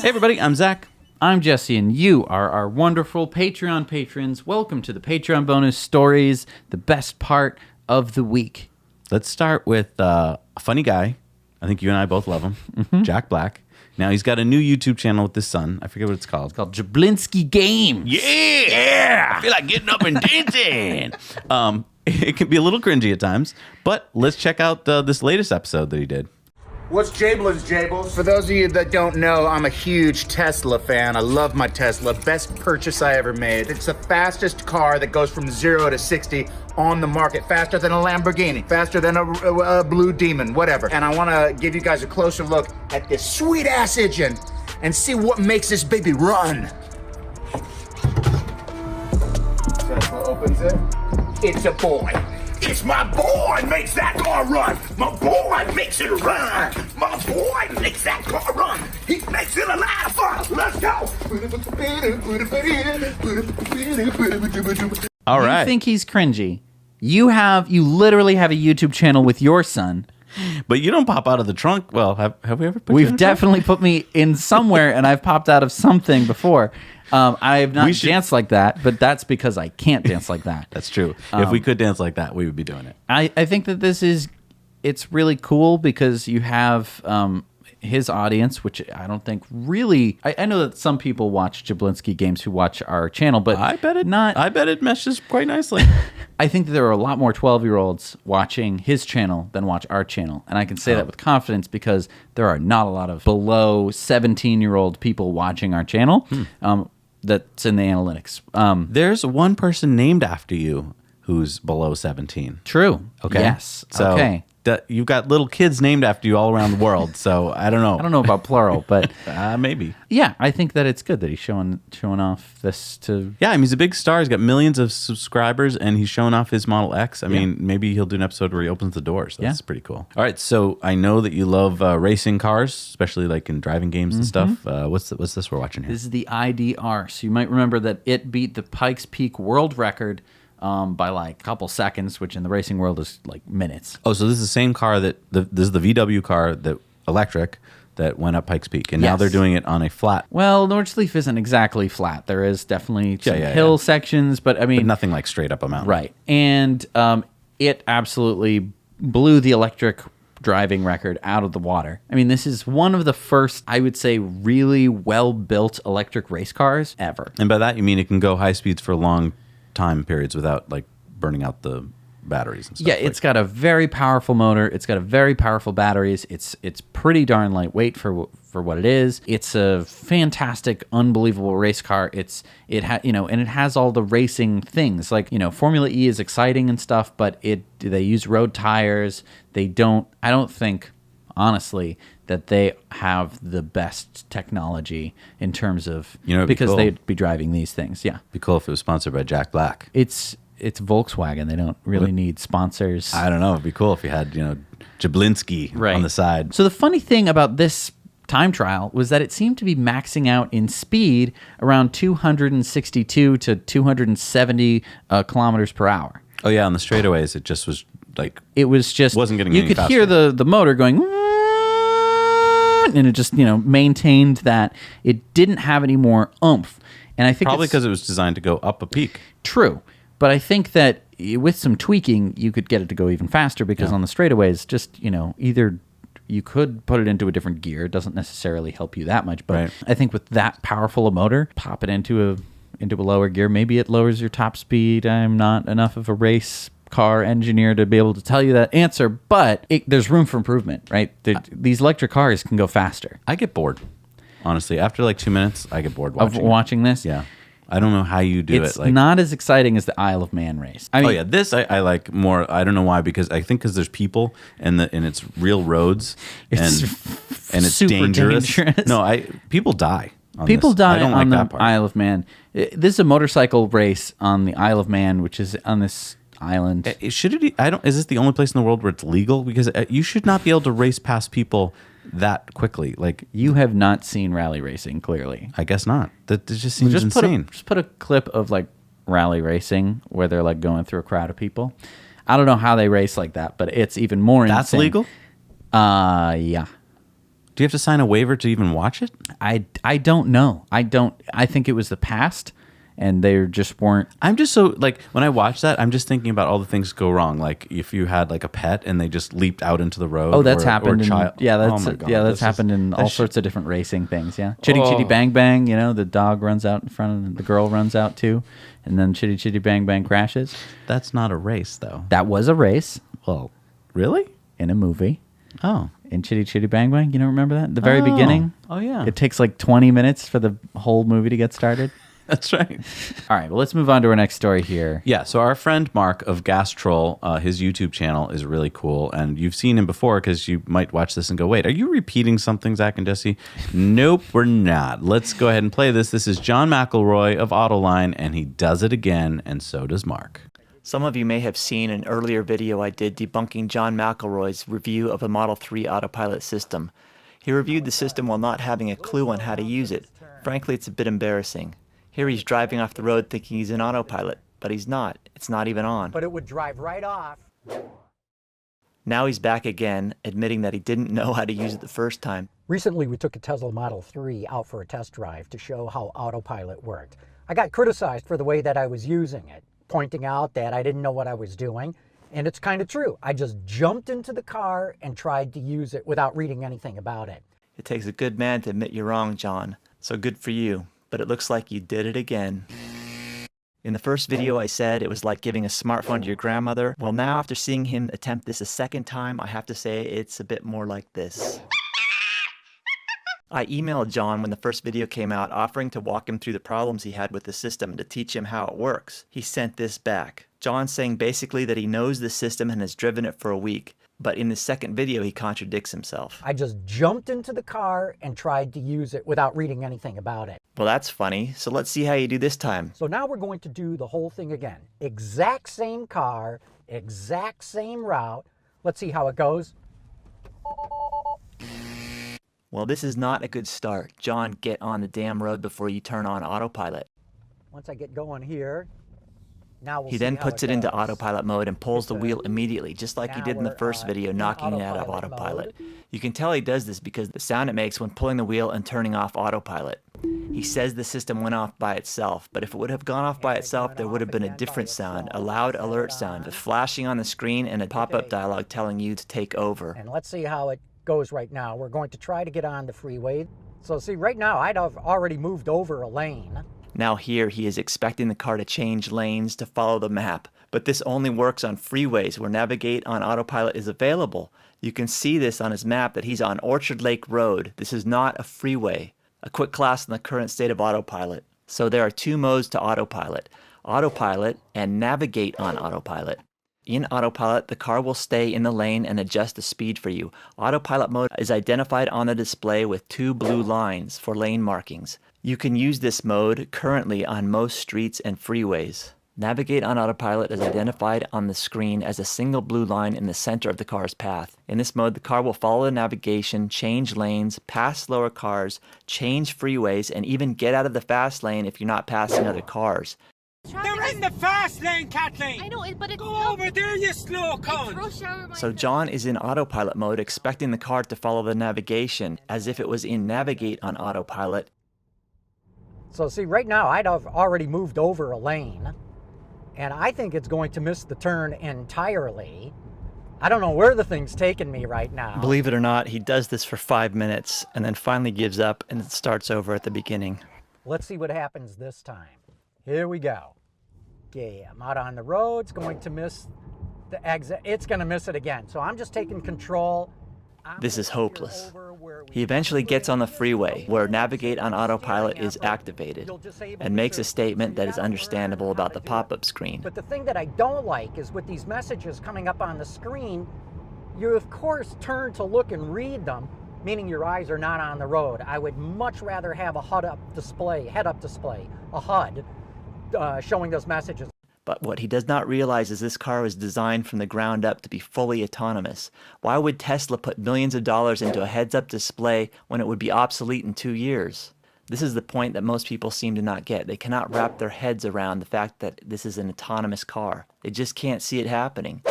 Hey everybody, I'm Zach. I'm Jesse, and you are our wonderful Patreon patrons. Welcome to the Patreon bonus stories, the best part of the week. Let's start with a funny guy. I think you and I both love him, Jack Black. Now he's got a new YouTube channel with his son. I forget what it's called. It's called Jablinski Games. Yeah! I feel like getting up and dancing. It can be a little cringy at times, but let's check out this latest episode that he did. What's Jables? For those of you that don't know, I'm a huge Tesla fan. I love my Tesla. Best purchase I ever made. It's the fastest car that goes from 0 to 60 on the market. Faster than a Lamborghini. Faster than a Blue Demon, whatever. And I want to give you guys a closer look at this sweet-ass engine and see what makes this baby run. Tesla opens it. It's a boy. It's my boy makes that car run. My boy makes it run. My boy makes that car run. He makes it a lot of fun. Let's go. All right. You think he's cringy. You literally have a YouTube channel with your son. But you don't pop out of the trunk. Well, have we ever put you in We've a trunk? definitely put me in somewhere, and I've popped out of something before. I have not danced like that, but that's because I can't dance like that. That's true. If we could dance like that, we would be doing it. I think that it's really cool because you have his audience, which I don't think really... I know that some people watch Jablinski Games who watch our channel, but I bet it meshes quite nicely. I think that there are a lot more 12-year-olds watching his channel than watch our channel. And I can say that with confidence because there are not a lot of below 17-year-old people watching our channel. That's in the analytics. There's one person named after you who's below 17. True. Okay. Yes. So okay. You've got little kids named after you all around the world. So I don't know. I don't know about plural, but maybe. Yeah, I think that it's good that he's showing off this to... Yeah, I mean, he's a big star. He's got millions of subscribers, and he's showing off his Model X. I mean, maybe he'll do an episode where he opens the doors. That's pretty cool. All right, so I know that you love racing cars, especially like in driving games and stuff. What's this we're watching here? This is the IDR. So you might remember that it beat the Pikes Peak world record by like a couple seconds, which in the racing world is like minutes. Oh, so this is the same car this is the VW car, that electric, that went up Pikes Peak, and now they're doing it on a flat. Well, Nordsleaf isn't exactly flat. There is definitely some hill sections, but I mean... But nothing like straight up a mountain. Right. And it absolutely blew the electric driving record out of the water. I mean, this is one of the first, I would say, really well-built electric race cars ever. And by that, you mean it can go high speeds for long time periods without like burning out the batteries and stuff. Yeah, it's got a very powerful motor. It's got a very powerful batteries. It's pretty darn lightweight for what it is. It's a fantastic, unbelievable race car. And it has all the racing things. Like, Formula E is exciting and stuff, but they use road tires. I don't think, honestly, that they have the best technology in terms of, because they'd be driving these things. Yeah. It'd be cool if it was sponsored by Jack Black. It's Volkswagen. They don't really need sponsors. I don't know. It'd be cool if you had, Jablinski on the side. So the funny thing about this time trial was that it seemed to be maxing out in speed around 262 to 270 kilometers per hour. Oh yeah, on the straightaways, it just was like... It was just... wasn't getting you any could faster. hear the motor going... And it just, maintained that. It didn't have any more oomph. And I think probably because it was designed to go up a peak. True. But I think that with some tweaking, you could get it to go even faster because on the straightaways, just, either you could put it into a different gear. It doesn't necessarily help you that much. But I think with that powerful a motor, pop it into a lower gear. Maybe it lowers your top speed. I'm not enough of a race car engineer to be able to tell you that answer, but there's room for improvement, right? These electric cars can go faster. I get bored. Honestly, after like 2 minutes, I get bored watching this. Yeah. I don't know how you do it's it. Like, not as exciting as the Isle of Man race. I mean, this I like more. I don't know why, because I think because there's people and it's real roads and it's super dangerous. No, people die. People die I don't on like the Isle of Man. This is a motorcycle race on the Isle of Man, which is on this island. Should it? Is this the only place in the world where it's legal? Because you should not be able to race past people that quickly. Like, you have not seen rally racing, clearly. I guess not. That just seems insane. Just put a clip of like rally racing where they're like going through a crowd of people. I don't know how they race like that, but it's even more insane. That's legal? Yeah. Do you have to sign a waiver to even watch it? I don't know. I think it was the past, and they just weren't. I'm just so, like, when I watch that, I'm just thinking about all the things that go wrong. Like, if you had, like, a pet and they just leaped out into the road. Oh, that's happened. That's happened in all sorts of different racing things, yeah. Chitty Chitty Bang Bang, the dog runs out in front and the girl runs out too, and then Chitty Chitty Bang Bang crashes. That's not a race, though. That was a race. Well, really? In a movie. Oh. In Chitty Chitty Bang Bang, you don't remember that? The very beginning? Oh, yeah. It takes like 20 minutes for the whole movie to get started. That's right. All right, well, let's move on to our next story here. Yeah, so our friend Mark of Gas Troll, his YouTube channel is really cool, and you've seen him before because you might watch this and go, wait, are you repeating something, Zach and Jesse? Nope, we're not. Let's go ahead and play this. This is John McElroy of Autoline, and he does it again, and so does Mark. Some of you may have seen an earlier video I did debunking John McElroy's review of a Model 3 autopilot system. He reviewed the system while not having a clue on how to use it. Frankly, it's a bit embarrassing. Here he's driving off the road thinking he's in autopilot, but he's not. It's not even on. But it would drive right off. Now he's back again, admitting that he didn't know how to use it the first time. Recently, we took a Tesla Model 3 out for a test drive to show how autopilot worked. I got criticized for the way that I was using it, pointing out that I didn't know what I was doing. And it's kind of true. I just jumped into the car and tried to use it without reading anything about it. It takes a good man to admit you're wrong, John. So good for you. But it looks like you did it again. In the first video I said it was like giving a smartphone to your grandmother. Well, now after seeing him attempt this a second time, I have to say it's a bit more like this. I emailed John when the first video came out, offering to walk him through the problems he had with the system and to teach him how it works. He sent this back. John saying basically that he knows the system and has driven it for a week. But in the second video, he contradicts himself. I just jumped into the car and tried to use it without reading anything about it. Well, that's funny. So let's see how you do this time. So now we're going to do the whole thing again. Exact same car, exact same route. Let's see how it goes. Well, this is not a good start. John, get on the damn road before you turn on autopilot. Once I get going here, now we'll He see then how puts it goes. into autopilot mode and pulls the wheel immediately, just like he Now did in the we're, first video, in knocking it out of autopilot autopilot. mode. You can tell he does this because the sound it makes when pulling the wheel and turning off autopilot. He says the system went off by itself, but if it would have gone off by itself, there would have been a different sound, a loud alert sound, with flashing on the screen and a pop-up dialogue telling you to take over. And let's see how it goes right now. We're going to try to get on the freeway. So see, right now I'd have already moved over a lane. Now here he is expecting the car to change lanes to follow the map, but this only works on freeways where Navigate on Autopilot is available. You can see this on his map that he's on Orchard Lake Road. This is not a freeway. A quick class on the current state of Autopilot. So there are two modes to Autopilot: Autopilot and Navigate on Autopilot. In Autopilot, the car will stay in the lane and adjust the speed for you. Autopilot mode is identified on the display with two blue lines for lane markings. You can use this mode currently on most streets and freeways. Navigate on Autopilot is identified on the screen as a single blue line in the center of the car's path. In this mode, the car will follow the navigation, change lanes, pass slower cars, change freeways, and even get out of the fast lane if you're not passing other cars. They're in the fast lane, Kathleen! I know, but it's Go over there, you slow it's cunt! rush hour. So John is in autopilot mode, expecting the car to follow the navigation, as if it was in Navigate on Autopilot. So see, right now I'd have already moved over a lane. And I think it's going to miss the turn entirely. I don't know where the thing's taking me right now. Believe it or not, he does this for 5 minutes, and then finally gives up and it starts over at the beginning. Let's see what happens this time. Here we go. Okay, I'm out on the road. It's going to miss the exit. It's going to miss it again. So I'm just taking control. This is hopeless. He eventually gets on the freeway where Navigate on Autopilot is activated and makes a statement that is understandable about the pop-up screen. But the thing that I don't like is with these messages coming up on the screen, you of course turn to look and read them, meaning your eyes are not on the road. I would much rather have a head-up display, a HUD, showing those messages. But what he does not realize is this car was designed from the ground up to be fully autonomous. Why would Tesla put millions of dollars into a heads-up display when it would be obsolete in 2 years? This is the point that most people seem to not get. They cannot wrap their heads around the fact that this is an autonomous car. They just can't see it happening.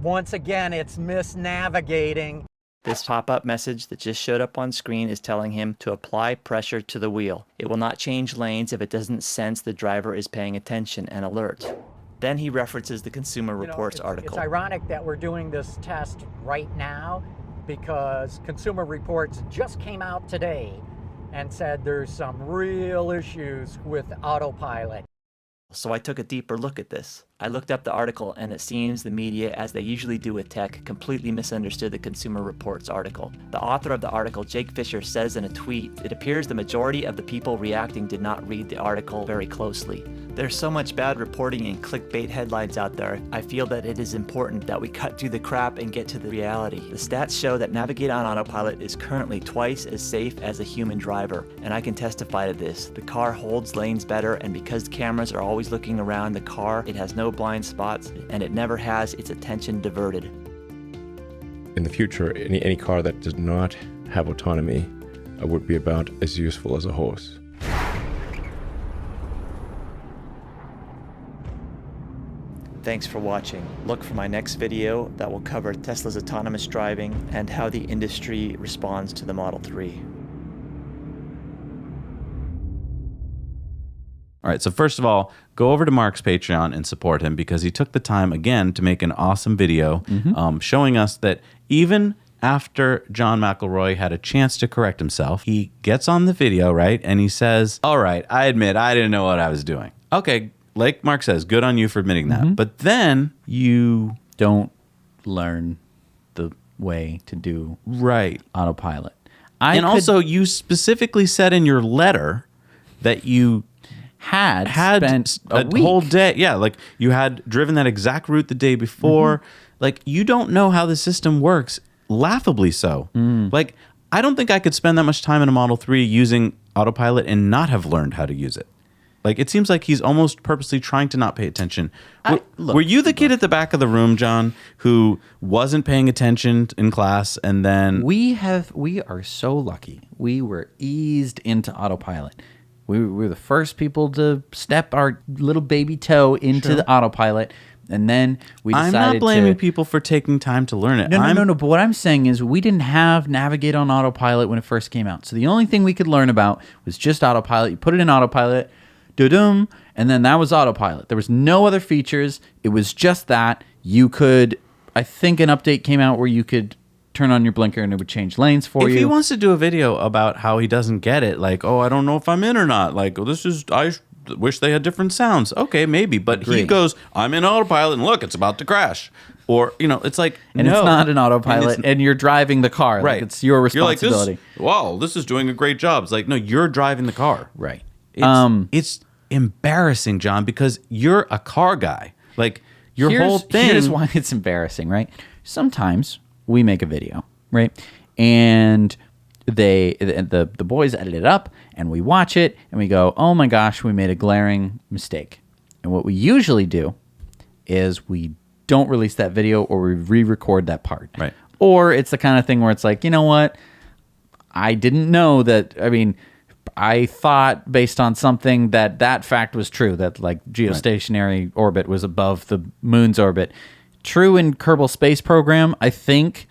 Once again, it's misnavigating. This pop-up message that just showed up on screen is telling him to apply pressure to the wheel. It will not change lanes if it doesn't sense the driver is paying attention and alert. Then he references the Consumer Reports article. It's ironic that we're doing this test right now because Consumer Reports just came out today and said there's some real issues with autopilot. So I took a deeper look at this. I looked up the article, and it seems the media, as they usually do with tech, completely misunderstood the Consumer Reports article. The author of the article, Jake Fisher, says in a tweet, "It appears the majority of the people reacting did not read the article very closely. There's so much bad reporting and clickbait headlines out there. I feel that it is important that we cut through the crap and get to the reality. The stats show that Navigate on Autopilot is currently twice as safe as a human driver, and I can testify to this. The car holds lanes better, and because cameras are always looking around the car, it has no blind spots, and it never has its attention diverted." In the future, any car that does not have autonomy would be about as useful as a horse. Thanks for watching. Look for my next video that will cover Tesla's autonomous driving and how the industry responds to the Model 3. All right, so first of all, go over to Mark's Patreon and support him because he took the time again to make an awesome video showing us that even after John McElroy had a chance to correct himself, he gets on the video, right, and he says, "All right, I admit I didn't know what I was doing." Okay, like Mark says, good on you for admitting that. But then you Don't learn the way to do right autopilot. Also, you specifically said in your letter that you had spent a week. whole day. Yeah, like you had driven that exact route the day before. Like you don't know how the system works, laughably so. Like I don't think I could spend that much time in a Model 3 using autopilot and not have learned how to use it. Like it seems like he's almost purposely trying to not pay attention. Were you the kid at the back of the room, John, who wasn't paying attention in class and then We are so lucky. We were eased into autopilot. We were the first people to step our little baby toe into the autopilot, and then we decided I'm not blaming people for taking time to learn it. No. But what I'm saying is we didn't have Navigate on Autopilot when it first came out. So the only thing we could learn about was just autopilot. You put it in autopilot, and then that was autopilot. There was no other features. It was just that. You could, I think an update came out where you could turn on your blinker and it would change lanes for you. If he wants to do a video about how he doesn't get it, like, oh, I don't know if I'm in or not. Like, I wish they had different sounds. Okay, maybe. But he goes, I'm in autopilot and look, it's about to crash. Or, it's like, and no. it's not an autopilot and you're driving the car. Right. Like it's your responsibility. You're like, this is doing a great job. It's like, no, you're driving the car. Right. It's embarrassing, John, because you're a car guy. Like, whole thing. Here's why it's embarrassing, right? Sometimes we make a video, right? And the boys edit it up and we watch it and we go, oh my gosh, we made a glaring mistake. And what we usually do is we don't release that video or we re-record that part. Right. Or it's the kind of thing where it's like, you know what? I didn't know that. I mean, I thought based on something that fact was true, that like geostationary orbit was above the moon's orbit. True in Kerbal Space Program, I think,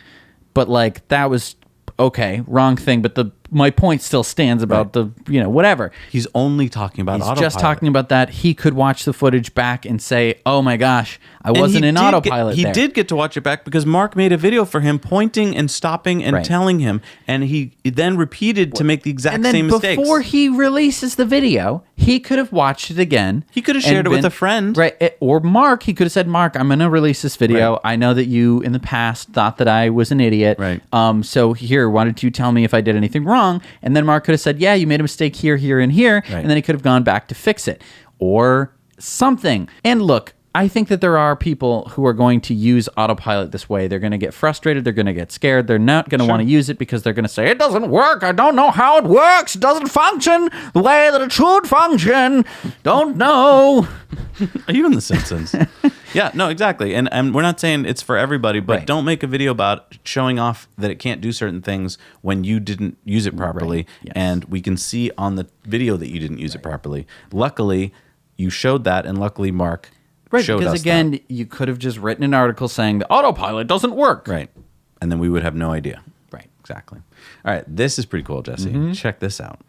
but like that was okay, wrong thing, but my point still stands about the, whatever. He's only talking about autopilot. He's just talking about that. He could watch the footage back and say, oh my gosh, I wasn't in autopilot He did get to watch it back because Mark made a video for him pointing and stopping and telling him, and he then repeated to make the exact same mistakes. Before he releases the video, he could have watched it again. He could have shared it with a friend. Right. Or Mark, he could have said, Mark, I'm going to release this video. Right. I know that you in the past thought that I was an idiot. Right. So here, why don't you tell me if I did anything wrong? And then Mark could have said, yeah, you made a mistake here, here, and here. Right. And then he could have gone back to fix it or something. And look, I think that there are people who are going to use autopilot this way. They're going to get frustrated. They're going to get scared. They're not going to want to use it because they're going to say, it doesn't work. I don't know how it works. It doesn't function the way that it should function. Don't know. Are you in The Simpsons? Yeah, no, exactly. And we're not saying it's for everybody, but don't make a video about showing off that it can't do certain things when you didn't use it properly. Right. Yes. And we can see on the video that you didn't use it properly. Luckily, you showed that, and luckily Mark showed because us again, that. you could have just written an article saying the autopilot doesn't work. Right. And then we would have no idea. Exactly. All right, this is pretty cool, Jesse. Check this out.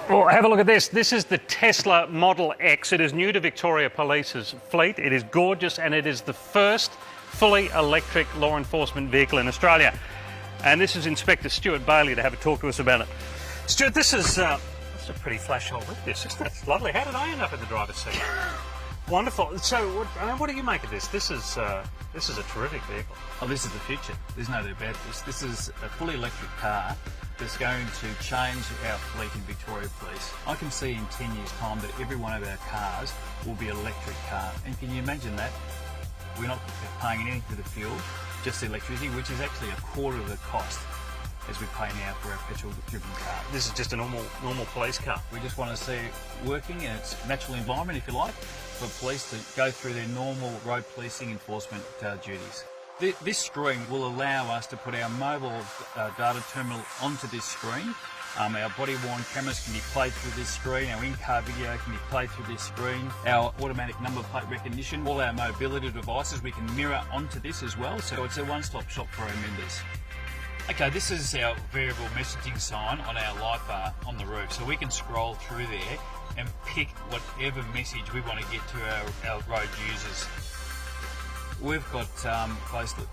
Well, have a look at this. This is the Tesla Model X. It is new to Victoria Police's fleet. It is gorgeous, and it is the first fully electric law enforcement vehicle in Australia. And this is Inspector Stuart Bailey to have a talk to us about it. Stuart, this is that's a pretty flash hole with this. That's lovely. How did I end up in the driver's seat? Wonderful. So, what do you make of this? This is a terrific vehicle. Oh, this is the future. There's no doubt about this. This is a fully electric car that's going to change our fleet in Victoria Police. I can see in 10 years' time that every one of our cars will be an electric car. And can you imagine that? We're not paying anything for the fuel, just the electricity, which is actually a quarter of the cost as we pay now for our petrol-driven car. This is just a normal police car. We just want to see it working in its natural environment, if you like, for police to go through their normal road policing enforcement duties. This screen will allow us to put our mobile data terminal onto this screen. Our body-worn cameras can be played through this screen, our in-car video can be played through this screen, our automatic number plate recognition, all our mobility devices we can mirror onto this as well, so it's a one-stop shop for our members. Okay, this is our variable messaging sign on our light bar on the roof, so we can scroll through there and pick whatever message we want to get to our road users. We've got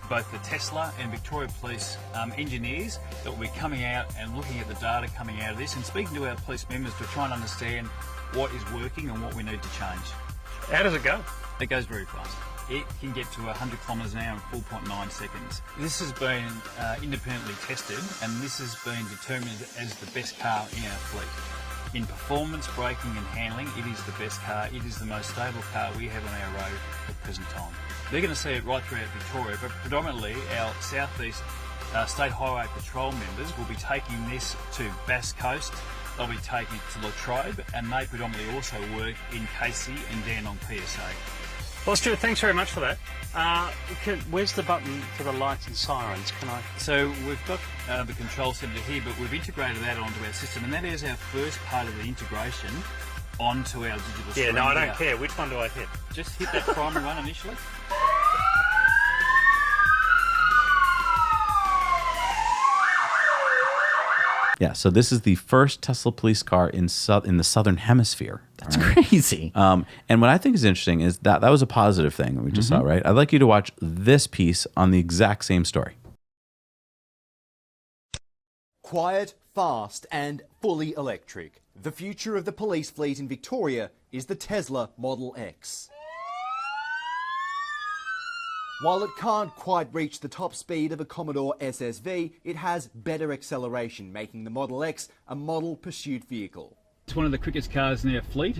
both the Tesla and Victoria Police engineers that will be coming out and looking at the data coming out of this and speaking to our police members to try and understand what is working and what we need to change. How does it go? It goes very fast. It can get to 100 kilometres an hour in 4.9 seconds. This has been independently tested, and this has been determined as the best car in our fleet. In performance, braking and handling, it is the best car. It is the most stable car we have on our road at the present time. They're going to see it right throughout Victoria, but predominantly our Southeast State Highway Patrol members will be taking this to Bass Coast. They'll be taking it to Latrobe, and they predominantly also work in Casey and Dandenong PSA. Well, Stuart, thanks very much for that. Where's the button for the lights and sirens? So we've got the control centre here, but we've integrated that onto our system, and that is our first part of the integration onto our digital screen. Yeah, no, I don't care. Which one do I hit? Just hit that primary one initially. Yeah, so this is the first Tesla police car in the Southern Hemisphere. That's crazy. And what I think is interesting is that was a positive thing that we just saw, right? I'd like you to watch this piece on the exact same story. Quiet, fast, and fully electric. The future of the police fleet in Victoria is the Tesla Model X. While it can't quite reach the top speed of a Commodore SSV, it has better acceleration, making the Model X a model pursuit vehicle. It's one of the quickest cars in our fleet,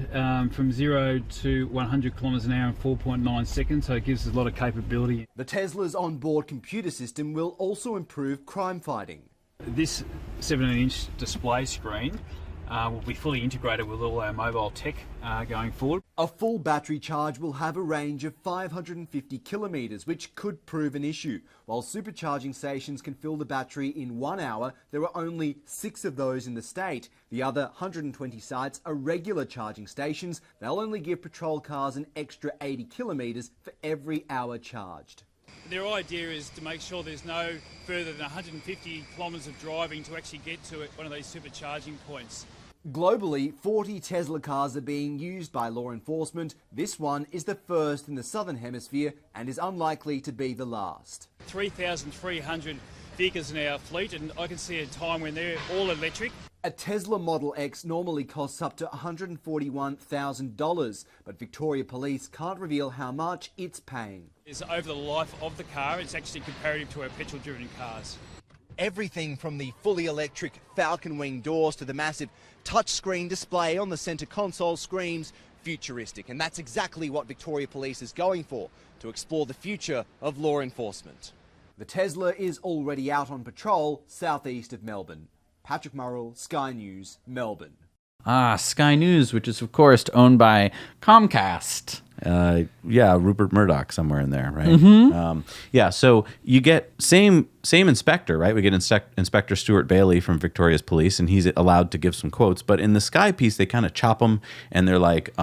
from 0 to 100 kilometres an hour in 4.9 seconds, so it gives us a lot of capability. The Tesla's onboard computer system will also improve crime fighting. This 17-inch display screen will be fully integrated with all our mobile tech going forward. A full battery charge will have a range of 550 kilometres, which could prove an issue. While supercharging stations can fill the battery in 1 hour, there are only 6 of those in the state. The other 120 sites are regular charging stations. They'll only give patrol cars an extra 80 kilometres for every hour charged. Their idea is to make sure there's no further than 150 kilometres of driving to actually get to one of these supercharging points. Globally, 40 Tesla cars are being used by law enforcement. This one is the first in the Southern Hemisphere and is unlikely to be the last. 3,300 vehicles in our fleet, and I can see a time when they're all electric. A Tesla Model X normally costs up to $141,000, but Victoria Police can't reveal how much it's paying. Over the life of the car, it's actually comparative to our petrol-driven cars. Everything from the fully electric Falcon Wing doors to the massive touchscreen display on the centre console screams futuristic, and that's exactly what Victoria Police is going for, to explore the future of law enforcement. The Tesla is already out on patrol southeast of Melbourne. Patrick Murrell, Sky News, Melbourne. Sky News, which is of course owned by Comcast. Yeah, Rupert Murdoch somewhere in there, right? Yeah, so you get same inspector, right? We get Inspector Stuart Bailey from Victoria's Police, and he's allowed to give some quotes. But in the Sky piece, they kind of chop them, and they're like,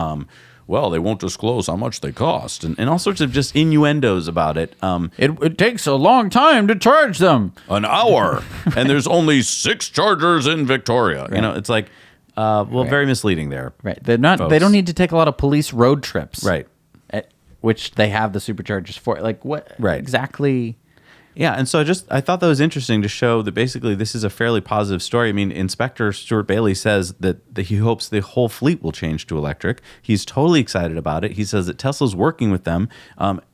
well, they won't disclose how much they cost, and all sorts of just innuendos about it. It takes a long time to charge them. An hour, and there's only 6 chargers in Victoria. Right. You know, it's like, very misleading there. Right. They're not. Folks. They don't need to take a lot of police road trips. Right. Which they have the superchargers for. Like, what exactly? Yeah, and so I thought that was interesting to show that basically this is a fairly positive story. I mean, Inspector Stuart Bailey says that he hopes the whole fleet will change to electric. He's totally excited about it. He says that Tesla's working with them.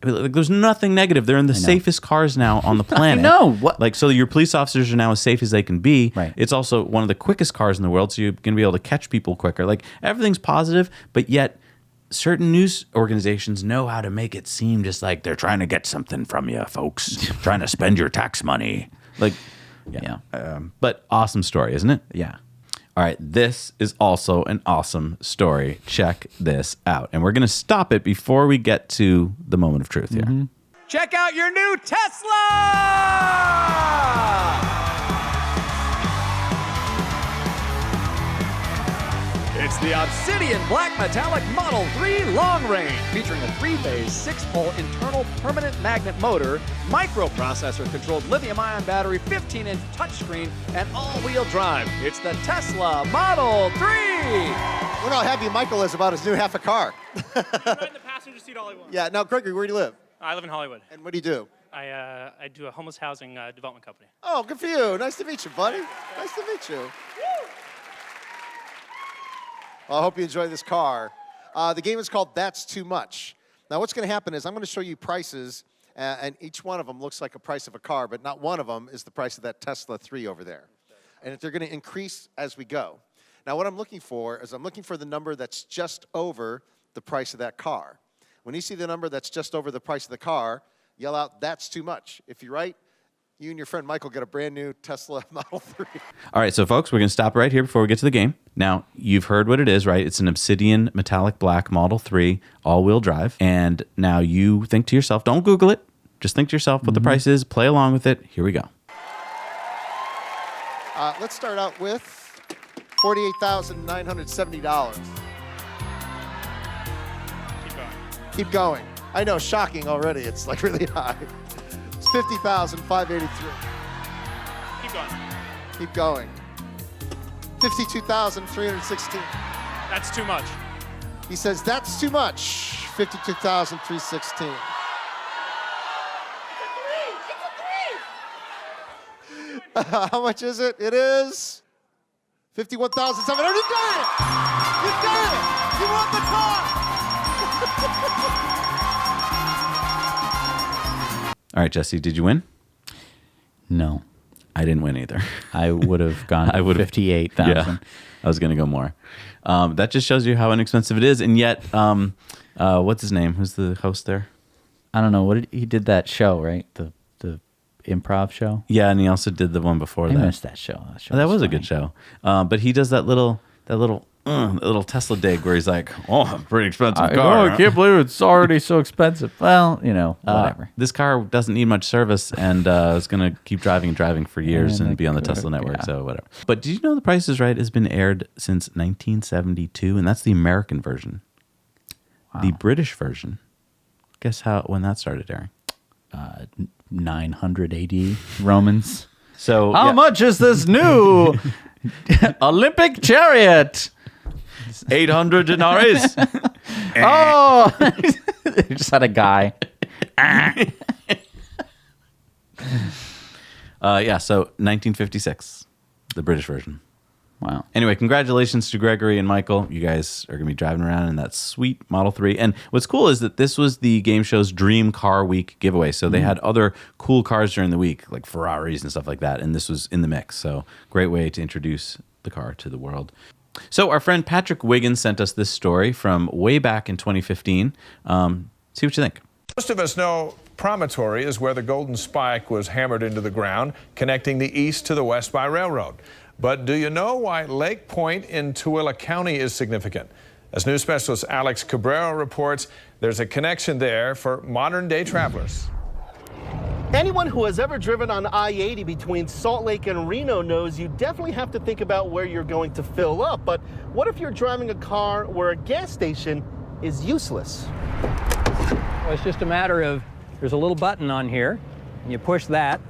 There's nothing negative. They're in the safest cars now on the planet. I know. What? Like, so your police officers are now as safe as they can be. Right. It's also one of the quickest cars in the world, so you're going to be able to catch people quicker. Like, everything's positive, but yet certain news organizations know how to make it seem just like they're trying to get something from you, folks. Trying to spend your tax money. Like, but awesome story, isn't it? Yeah. All right, this is also an awesome story. Check this out. And we're going to stop it before we get to the moment of truth here. Mm-hmm. Check out your new Tesla! It's the Obsidian Black Metallic Model 3 Long Range, featuring a 3-phase, 6-pole internal permanent magnet motor, microprocessor-controlled lithium-ion battery, 15-inch touchscreen, and all-wheel drive. It's the Tesla Model 3! Wonder how happy Michael is about his new half a car. He can ride in the passenger seat all he wants. Yeah, now, Gregory, where do you live? I live in Hollywood. And what do you do? I do a homeless housing development company. Oh, good for you. Nice to meet you, buddy. Nice to meet you. Well, I hope you enjoy this car. The game is called That's Too Much. Now, what's going to happen is I'm going to show you prices, and each one of them looks like a price of a car, but not one of them is the price of that Tesla 3 over there. And they're going to increase as we go. Now, what I'm looking for is I'm looking for the number that's just over the price of that car. When you see the number that's just over the price of the car, yell out, "That's too much." If you're right, you and your friend Michael get a brand new Tesla Model 3. All right, so folks, we're going to stop right here before we get to the game. Now, you've heard what it is, right? It's an Obsidian Metallic Black Model 3 all-wheel drive. And now you think to yourself, don't Google it. Just think to yourself what the price is. Play along with it. Here we go. Let's start out with $48,970. Keep going. I know, shocking already. It's like really high. It's $50,583. Keep going. Keep going. $52,316. That's too much. He says that's too much. $52,316. How much is it? It is $51,700. You got it! You got it! You want the car! All right, Jesse, did you win? No. I didn't win either. I would have gone 58,000. Yeah, I was going to go more. That just shows you how inexpensive it is. And yet, what's his name? Who's the host there? I don't know. He did that show, right? The improv show? Yeah, and he also did the one before that. I missed that show. That was a good show. But he does that little Tesla dig where he's like, "Oh, pretty expensive car." I can't believe it's already so expensive. Well, whatever. This car doesn't need much service, and it's going to keep driving for years and be on the Tesla network. So whatever. But did you know The Price is Right has been aired since 1972, and that's the American version. Wow. The British version. Guess when that started airing? 900 AD Romans. So how much is this new Olympic chariot? 800 denaries. Oh, they just had a guy. So 1956, the British version. Wow. Anyway, congratulations to Gregory and Michael. You guys are going to be driving around in that sweet Model 3. And what's cool is that this was the game show's Dream Car Week giveaway. So they had other cool cars during the week, like Ferraris and stuff like that. And this was in the mix. So great way to introduce the car to the world. So our friend Patrick Wiggins sent us this story from way back in 2015. See what you think. Most of us know Promontory is where the Golden Spike was hammered into the ground, connecting the east to the west by railroad. But do you know why Lake Point in Tooele County is significant? As news specialist Alex Cabrera reports, there's a connection there for modern-day travelers. Anyone who has ever driven on I-80 between Salt Lake and Reno knows you definitely have to think about where you're going to fill up. But what if you're driving a car where a gas station is useless. Well, it's just a matter of, there's a little button on here, and you push that,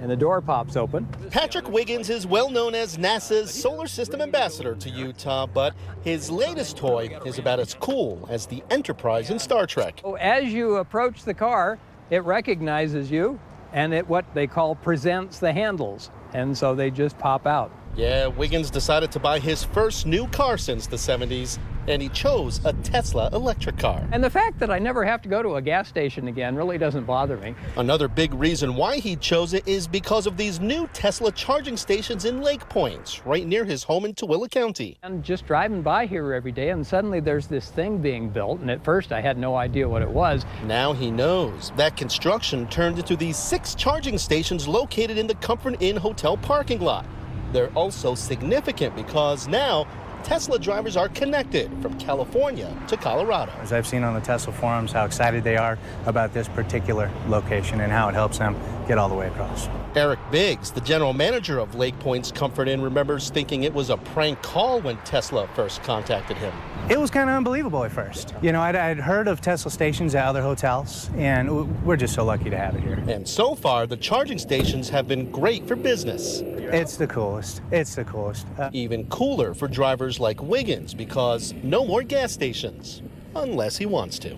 and the door pops open. Patrick Wiggins is well known as NASA's Solar System Ambassador to Utah, but his latest toy is about as cool as the Enterprise in Star Trek. So as you approach the car, it recognizes you, and it what they call presents the handles, and so they just pop out. Yeah, Wiggins decided to buy his first new car since the 70s, and he chose a Tesla electric car. And the fact that I never have to go to a gas station again really doesn't bother me. Another big reason why he chose it is because of these new Tesla charging stations in Lake Point, right near his home in Tooele County. I'm just driving by here every day, and suddenly there's this thing being built, and at first I had no idea what it was. Now he knows. That construction turned into these 6 charging stations located in the Comfort Inn Hotel parking lot. They're also significant because now Tesla drivers are connected from California to Colorado. As I've seen on the Tesla forums, how excited they are about this particular location and how it helps them get all the way across. Eric Biggs, the general manager of Lake Point's Comfort Inn, remembers thinking it was a prank call when Tesla first contacted him. It was kind of unbelievable at first. You know, I'd heard of Tesla stations at other hotels, and we're just so lucky to have it here. And so far, the charging stations have been great for business. It's the coolest. It's the coolest. Even cooler for drivers like Wiggins because no more gas stations, unless he wants to.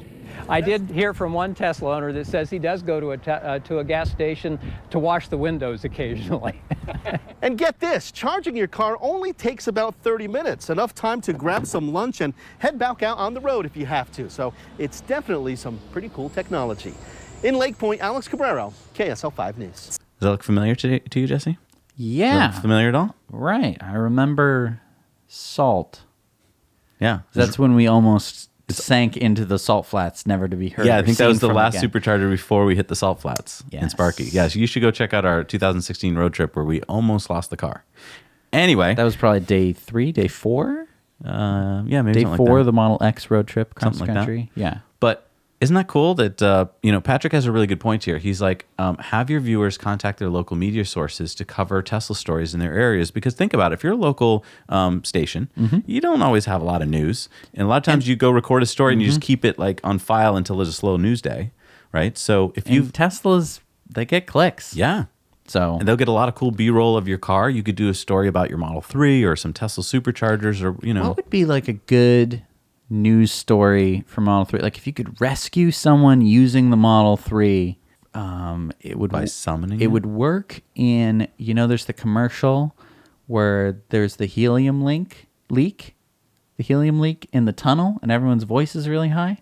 I did hear from one Tesla owner that says he does go to a gas station to wash the windows occasionally. And get this, charging your car only takes about 30 minutes, enough time to grab some lunch and head back out on the road if you have to. So it's definitely some pretty cool technology. In Lake Point, Alex Cabrero, KSL 5 News. Does that look familiar to you, Jesse? Yeah. Familiar at all? Right. I remember salt. Yeah. That's when we almost sank into the salt flats, never to be heard. Yeah, I or think that seen was the from last again. supercharger before we hit the salt flats in Sparky. Yes, you should go check out our 2016 road trip where we almost lost the car. Anyway. That was probably day 3, day 4? Yeah, maybe day something 4, like that. the Model X road trip cross Something like country. that. Yeah. But isn't that cool that, Patrick has a really good point here. He's like, have your viewers contact their local media sources to cover Tesla stories in their areas. Because think about it, if you're a local station, you don't always have a lot of news. And a lot of times you go record a story and you just keep it like on file until there's a slow news day, right? So if you Teslas, they get clicks. Yeah. So and they'll get a lot of cool B-roll of your car. You could do a story about your Model 3 or some Tesla superchargers or, What would be like a good news story for Model 3? Like if you could rescue someone using the Model 3, it would by summoning it would work in, there's the commercial where there's the helium leak in the tunnel and everyone's voice is really high.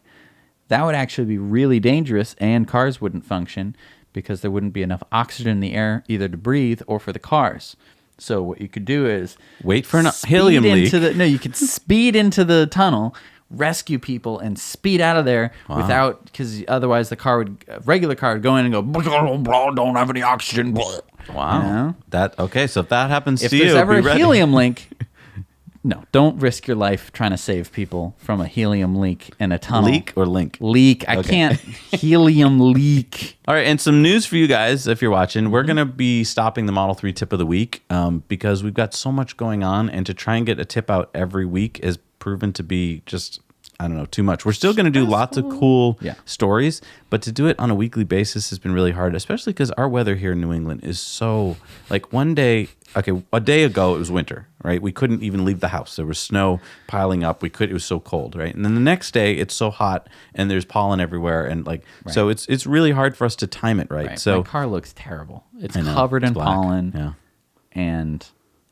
That would actually be really dangerous and cars wouldn't function because there wouldn't be enough oxygen in the air either to breathe or for the cars. So what you could do is wait for an helium leak. You could speed into the tunnel, rescue people, and speed out of there without, because otherwise regular car would go in and go, don't have any oxygen. Wow. So if that happens if to you, there's ever be a ready. helium leak, no, don't risk your life trying to save people from a helium leak in a tunnel. Leak or link? Leak. I can't. Helium leak. All right, and some news for you guys if you're watching. We're going to be stopping the Model 3 tip of the week because we've got so much going on, and to try and get a tip out every week is proven to be just, I don't know, too much. We're still going to do lots of cool stories, but to do it on a weekly basis has been really hard, especially because our weather here in New England is so, like one day, a day ago it was winter, right? We couldn't even leave the house. There was snow piling up. It was so cold, right? And then the next day it's so hot and there's pollen everywhere. And so it's really hard for us to time it right. So my car looks terrible. It's I know, covered it's in black. pollen. Yeah. And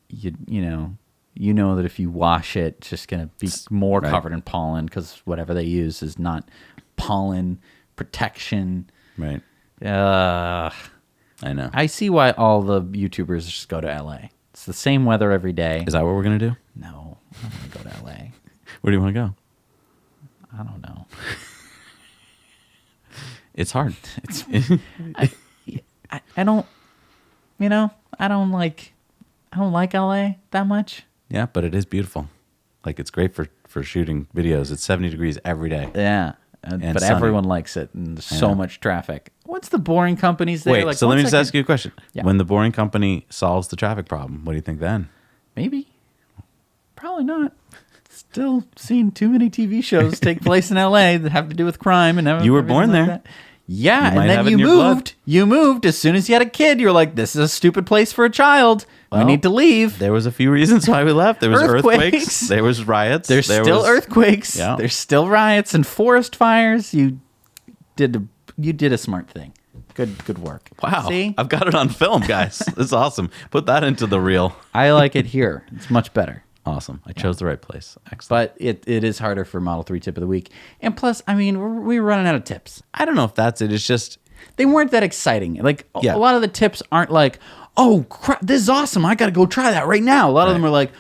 you know that if you wash it, it's just going to be more covered in pollen because whatever they use is not pollen protection. Right. I know. I see why all the YouTubers just go to LA. It's the same weather every day. Is that what we're going to do? No, I don't want to go to LA. Where do you want to go? I don't know. It's hard. I don't like LA that much. Yeah, but it is beautiful. Like it's great for shooting videos. It's 70 degrees every day. Yeah. And but sunny. everyone likes it, and there's I so know. much traffic. What's the boring companies there? Wait, so let me just ask you a question. Yeah. When the boring company solves the traffic problem, what do you think then? Maybe. Probably not. Still seen too many TV shows take place in LA that have to do with crime and You were born like there. that. Yeah, You might and have then it you in your blood. moved. You moved as soon as you had a kid. You were like, "This is a stupid place for a child. We Well, need to leave." There was a few reasons why we left. There was earthquakes. There was riots. There's there still was, earthquakes. Yeah. There's still riots and forest fires. You did a smart thing. Good work. Wow. See? I've got it on film, guys. This is awesome. Put that into the reel. I like it here. It's much better. Awesome. I chose the right place. Excellent. But it is harder for Model 3 tip of the week. And plus, I mean, we're running out of tips. I don't know if that's it. It's just... They weren't that exciting. Like, Yeah. a lot of the tips aren't like, oh, crap, this is awesome. I got to go try that right now. A lot of them are like,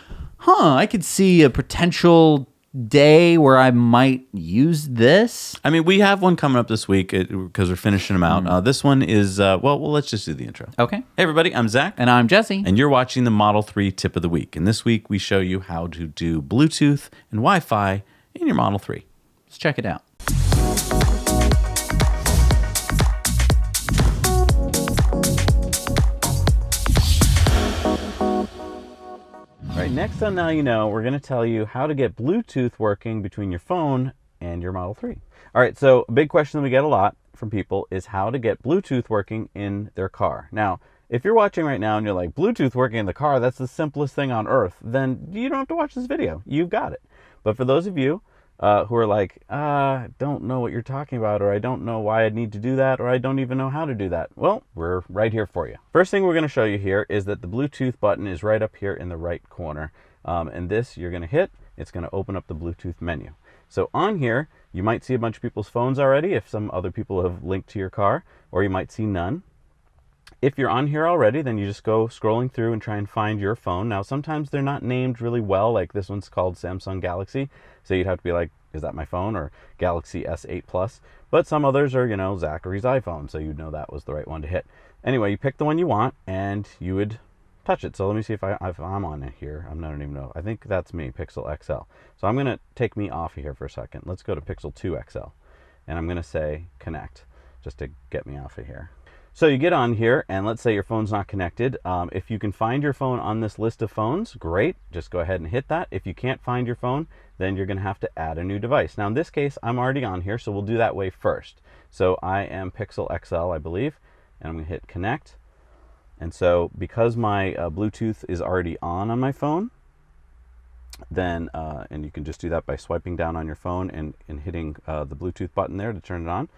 I could see a potential day where I might use this. I mean, we have one coming up this week because we're finishing them out. This one is, well, let's just do the intro. Okay. Hey, everybody. I'm Zach. And I'm Jesse. And you're watching the Model 3 Tip of the Week. And this week, we show you how to do Bluetooth and Wi-Fi in your Model 3. Let's check it out. All right, next on Now You Know, we're going to tell you how to get Bluetooth working between your phone and your Model 3. All right, so a big question that we get a lot from people is how to get Bluetooth working in their car. Now, if you're watching right now and you're like, Bluetooth working in the car, that's the simplest thing on earth, then you don't have to watch this video. You've got it. But for those of you who are like, don't know what you're talking about, or I don't know why I need to do that, or I don't even know how to do that. Well, we're right here for you. First thing we're going to show you here is that the Bluetooth button is right up here in the right corner. And this you're going to hit, it's going to open up the Bluetooth menu. So on here, you might see a bunch of people's phones already if some other people have linked to your car, or you might see none. If you're on here already, then you just go scrolling through and try and find your phone. Now, sometimes they're not named really well, like this one's called Samsung Galaxy. So you'd have to be like, is that my phone? Or Galaxy S8 Plus. But some others are, Zachary's iPhone. So you'd know that was the right one to hit. Anyway, you pick the one you want and you would touch it. So let me see if I'm on it here. I don't even know. I think that's me, Pixel XL. So I'm going to take me off of here for a second. Let's go to Pixel 2 XL. And I'm going to say connect just to get me off of here. So you get on here, and let's say your phone's not connected. If you can find your phone on this list of phones, great. Just go ahead and hit that. If you can't find your phone, then you're going to have to add a new device. Now, in this case, I'm already on here, so we'll do that way first. So I am Pixel XL, I believe, and I'm going to hit connect. And so because my Bluetooth is already on my phone, then, and you can just do that by swiping down on your phone and hitting the Bluetooth button there to turn it on.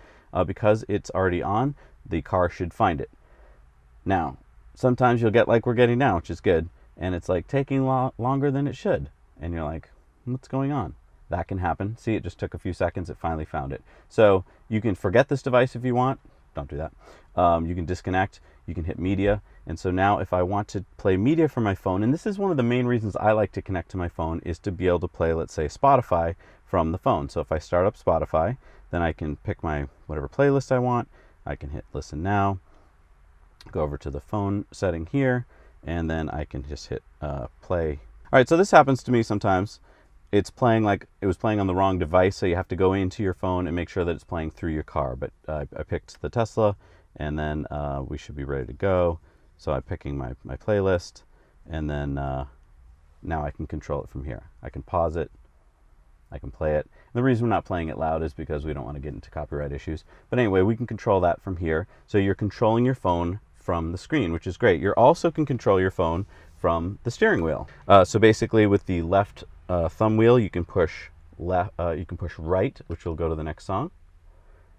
Because it's already on, the car should find it. Now, sometimes you'll get like we're getting now, which is good, and it's like taking longer than it should. And you're like, what's going on? That can happen. See, it just took a few seconds. It finally found it. So you can forget this device if you want. Don't do that. You can disconnect. You can hit media. And so now if I want to play media from my phone, and this is one of the main reasons I like to connect to my phone, is to be able to play, let's say, Spotify from the phone. So if I start up Spotify, then I can pick my whatever playlist I want. I can hit listen now, go over to the phone setting here, and then I can just hit play. All right, so this happens to me sometimes. It's playing like it was playing on the wrong device, so you have to go into your phone and make sure that it's playing through your car. But I picked the Tesla, and then we should be ready to go. So I'm picking my playlist, and then now I can control it from here. I can pause it. I can play it. And the reason we're not playing it loud is because we don't want to get into copyright issues. But anyway, we can control that from here. So you're controlling your phone from the screen, which is great. You also can control your phone from the steering wheel. So basically, with the left thumb wheel, you can push left. You can push right, which will go to the next song.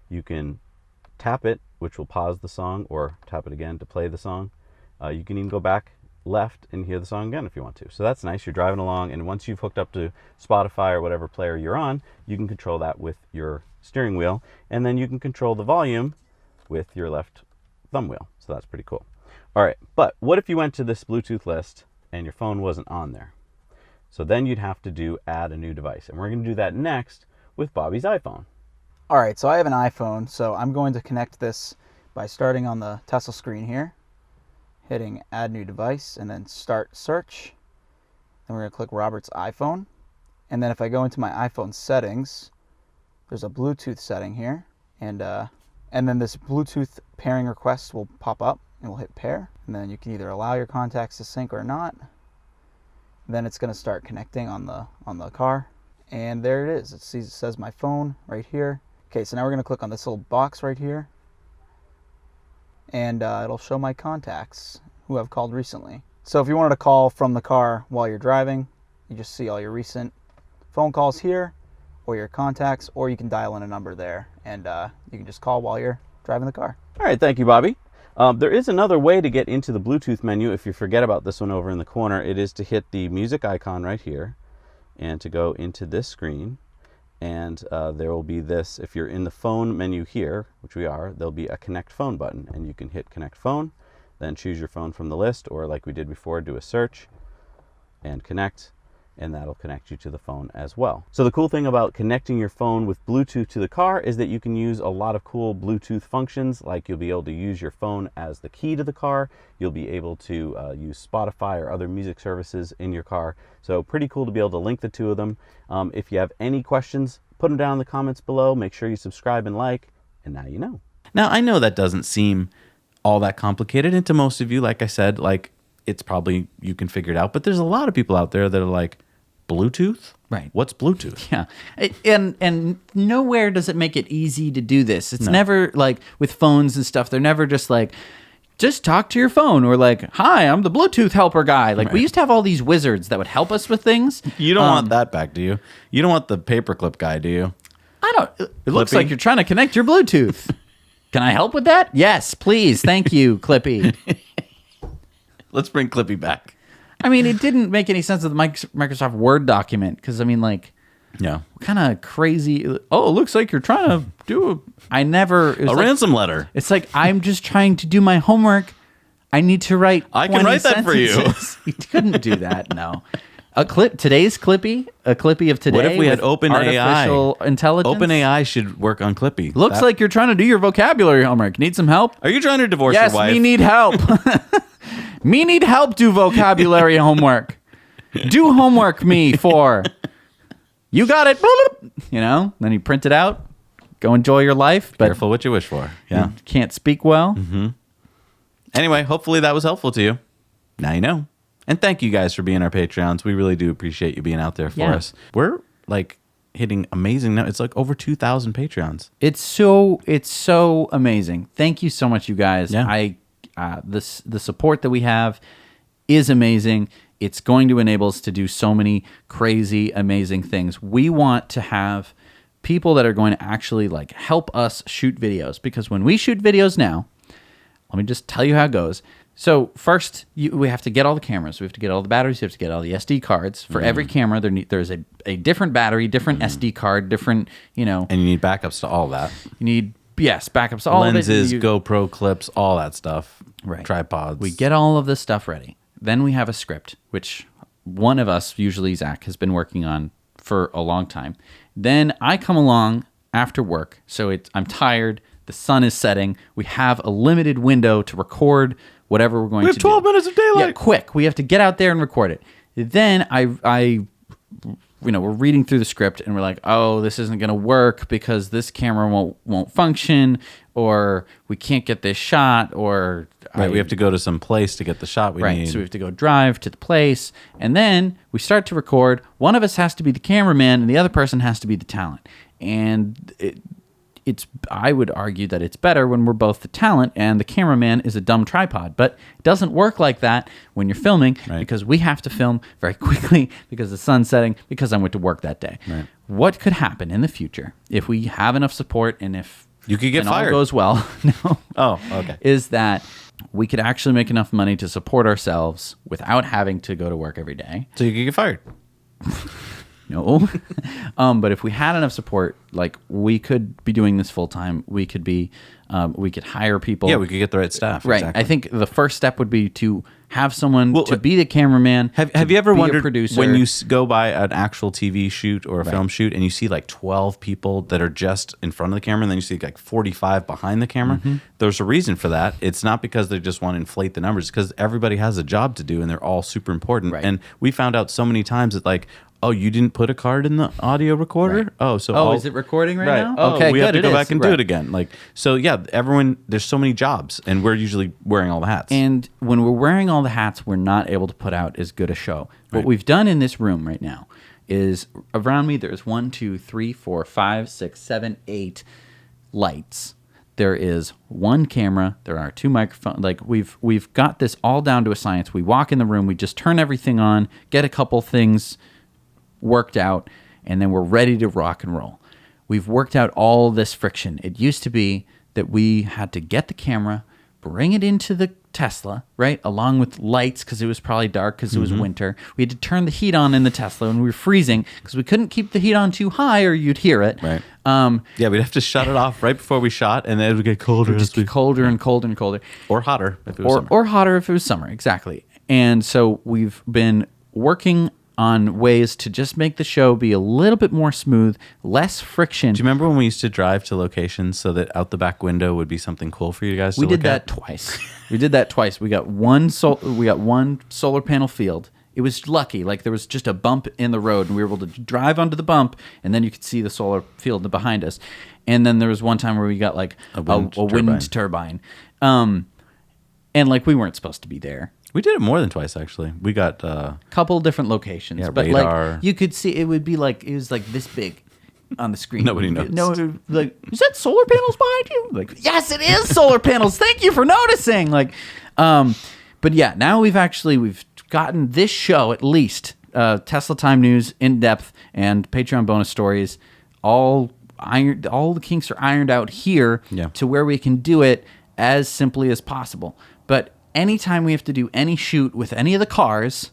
You can tap it, which will pause the song, or tap it again to play the song. You can even go back left and hear the song again if you want to. So that's nice. You're driving along, and once you've hooked up to Spotify or whatever player you're on, you can control that with your steering wheel, and then you can control the volume with your left thumb wheel. So that's pretty cool. All right, but what if you went to this Bluetooth list and your phone wasn't on there? So then you'd have to add a new device, and we're going to do that next with Bobby's iPhone. All right, so I have an iPhone, so I'm going to connect this by starting on the Tesla screen here, hitting add new device, and then start search. Then we're going to click Robert's iPhone. And then if I go into my iPhone settings, there's a Bluetooth setting here. And then this Bluetooth pairing request will pop up, and we'll hit pair. And then you can either allow your contacts to sync or not. Then it's going to start connecting on the car. And there it is. It says my phone right here. Okay, so now we're going to click on this little box right here. And it'll show my contacts who I've called recently. So if you wanted to call from the car while you're driving, you just see all your recent phone calls here, or your contacts, or you can dial in a number there, and you can just call while you're driving the car. All right, thank you, Bobby. There is another way to get into the Bluetooth menu if you forget about this one over in the corner. It is to hit the music icon right here and to go into this screen. And there will be this, if you're in the phone menu here, which we are, there'll be a connect phone button, and you can hit connect phone, then choose your phone from the list, or like we did before, do a search and connect, and that'll connect you to the phone as well. So the cool thing about connecting your phone with Bluetooth to the car is that you can use a lot of cool Bluetooth functions, like you'll be able to use your phone as the key to the car. You'll be able to use Spotify or other music services in your car. So pretty cool to be able to link the two of them. If you have any questions, put them down in the comments below. Make sure you subscribe and like, and now you know. Now, I know that doesn't seem all that complicated, and to most of you, like I said, like it's probably, you can figure it out, but there's a lot of people out there that are like, Bluetooth? Right. What's Bluetooth? Yeah. And nowhere does it make it easy to do this. It's never like with phones and stuff. They're never just like, just talk to your phone, or like, hi, I'm the Bluetooth helper guy. Like we used to have all these wizards that would help us with things. You don't want that back, do you? You don't want the paperclip guy, do you? I don't. It looks like you're trying to connect your Bluetooth. Can I help with that? Yes, please. Thank you, Clippy. Let's bring Clippy back. I mean, it didn't make any sense with the Microsoft Word document, because I mean, like, yeah, kind of crazy. Oh, it looks like you're trying to do a ransom letter. It's like, I'm just trying to do my homework. I need to write. I can write that for you. You couldn't do that. No. Today's Clippy, a Clippy of today. What if we had OpenAI? Artificial intelligence. OpenAI should work on Clippy. Looks like you're trying to do your vocabulary homework. Need some help? Are you trying to divorce your wife? Yes, me need help. Me need help do vocabulary homework. Do homework me for. You got it. You know, then you print it out. Go enjoy your life. But careful what you wish for. Yeah. You can't speak well. Mm-hmm. Anyway, hopefully that was helpful to you. Now you know. And thank you guys for being our Patreons. We really do appreciate you being out there for us. We're like hitting amazing now. It's like over 2,000 Patreons. It's so amazing. Thank you so much, you guys. Yeah. The support that we have is amazing. It's going to enable us to do so many crazy, amazing things. We want to have people that are going to actually like help us shoot videos, because when we shoot videos now, let me just tell you how it goes. So first, we have to get all the cameras. We have to get all the batteries. We have to get all the SD cards. For every camera, there's a different battery, different SD card, different, you know. And you need backups to all that. You need, yes, backups to all lenses, of it. GoPro clips, all that stuff. Right. Tripods. We get all of this stuff ready. Then we have a script, which one of us, usually Zach, has been working on for a long time. Then I come along after work. So I'm tired. The sun is setting. We have a limited window to record whatever we're going to do. We have 12 minutes of daylight. Yeah, quick. We have to get out there and record it. Then we're reading through the script and we're like, oh, this isn't going to work because this camera won't function, or we can't get this shot, or we have to go to some place to get the shot we need. So we have to go drive to the place, and then we start to record. One of us has to be the cameraman and the other person has to be the talent. And I would argue that it's better when we're both the talent and the cameraman is a dumb tripod. But it doesn't work like that when you're filming, because we have to film very quickly because the sun's setting, because I went to work that day. Right. What could happen in the future if we have enough support and if you could get fired, all goes well? No. Oh, okay. Is that we could actually make enough money to support ourselves without having to go to work every day. So you could get fired. No. But if we had enough support, like we could be doing this full time. We could be, we could hire people. Yeah, we could get the right staff. Right. Exactly. I think the first step would be to have someone to be the cameraman. Have you ever wondered producer. when you go by an actual TV shoot or a film shoot and you see like 12 people that are just in front of the camera, and then you see like 45 behind the camera? Mm-hmm. There's a reason for that. It's not because they just want to inflate the numbers, because everybody has a job to do and they're all super important. Right. And we found out so many times that like Oh, you didn't put a card in the audio recorder? Right. Oh, so is it recording right now? Oh, Okay, we have to good, go it back is. and do Right. it again. Like, so yeah, everyone. There's so many jobs, and we're usually wearing all the hats. And when we're wearing all the hats, we're not able to put out as good a show. What we've done in this room right now is around me there's 1, 2, 3, 4, 5, 6, 7, 8 lights. There is one camera. There are 2 microphones. Like we've got this all down to a science. We walk in the room, we just turn everything on, get a couple things worked out, and then we're ready to rock and roll. We've worked out all this friction. It used to be that we had to get the camera, bring it into the Tesla, right, along with lights because it was probably dark because it was winter. We had to turn the heat on in the Tesla when we were freezing because we couldn't keep the heat on too high or you'd hear it. Right. Yeah, we'd have to shut it off right before we shot, and then it would get colder. It would just get colder and colder and colder. Or hotter if it was summer. Or hotter if it was summer, exactly. And so we've been working on ways to just make the show be a little bit more smooth, less friction. Do you remember when we used to drive to locations so that out the back window would be something cool for you guys to We look did that at? twice. We did that twice. We got one solar panel field. It was lucky. Like there was just a bump in the road and we were able to drive onto the bump and then you could see the solar field behind us. And then there was one time where we got like a wind turbine. And like we weren't supposed to be there. We did it more than twice, actually. We got couple different locations. Yeah, but radar. like you could see it would be like it was like this big on the screen. Nobody noticed. No, like is that solar panels behind you? Like yes, it is solar panels. Thank you for noticing. Like, but yeah, now we've gotten this show at least Tesla Time News in depth and Patreon bonus stories all the kinks are ironed out here to where we can do it as simply as possible. But anytime we have to do any shoot with any of the cars,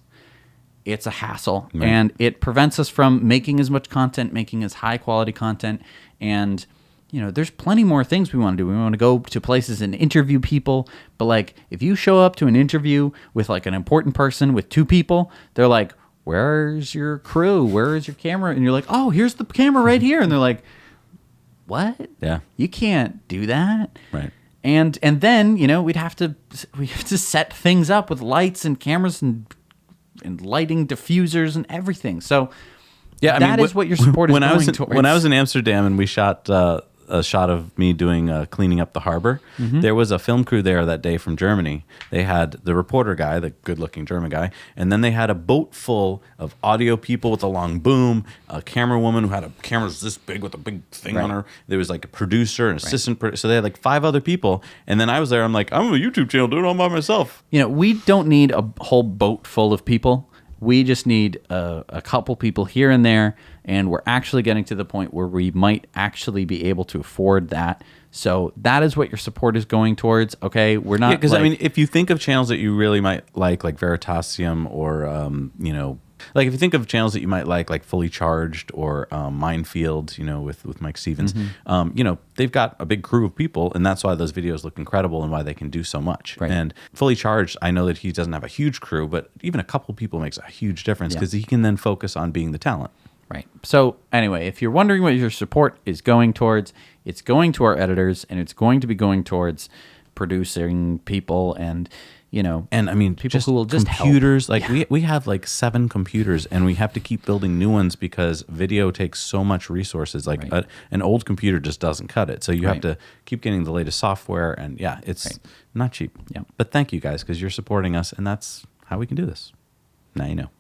it's a hassle. Right. And it prevents us from making as much content, making as high quality content. And, you know, there's plenty more things we want to do. We want to go to places and interview people. But, like, if you show up to an interview with, like, an important person with 2 people, they're like, where's your crew? Where is your camera? And you're like, oh, here's the camera right here. And they're like, what? Yeah. You can't do that. Right. And then, you know, we have to set things up with lights and cameras and lighting diffusers and everything. So yeah, that is what your support is going towards. When I was in Amsterdam and we shot a shot of me doing cleaning up the harbor, there was a film crew there that day from Germany. They had the reporter guy, the good-looking German guy, and then they had a boat full of audio people with a long boom, a camera woman who had a camera this big with a big thing on her. There was like a producer, an assistant producer. So they had like 5 other people. And then I was there. I'm like, I'm a YouTube channel doing it all by myself. You know, we don't need a whole boat full of people. We just need a couple people here and there, and we're actually getting to the point where we might actually be able to afford that. So that is what your support is going towards. Okay, we're not. Yeah, because I mean, if you think of channels that you really might like Veritasium, or you know, like if you think of channels that you might like Fully Charged or Minefield, you know, with Mike Stevens, you know, they've got a big crew of people, and that's why those videos look incredible and why they can do so much. Right. And Fully Charged, I know that he doesn't have a huge crew, but even a couple people makes a huge difference because he can then focus on being the talent. Right. So anyway, if you're wondering what your support is going towards, it's going to our editors, and it's going to be going towards producing people and, you know, and I mean, people who will just computers. help. Like we have like 7 computers, and we have to keep building new ones because video takes so much resources. Like an old computer just doesn't cut it. So you have to keep getting the latest software, and yeah, it's not cheap. Yeah. But thank you guys because you're supporting us, and that's how we can do this. Now you know.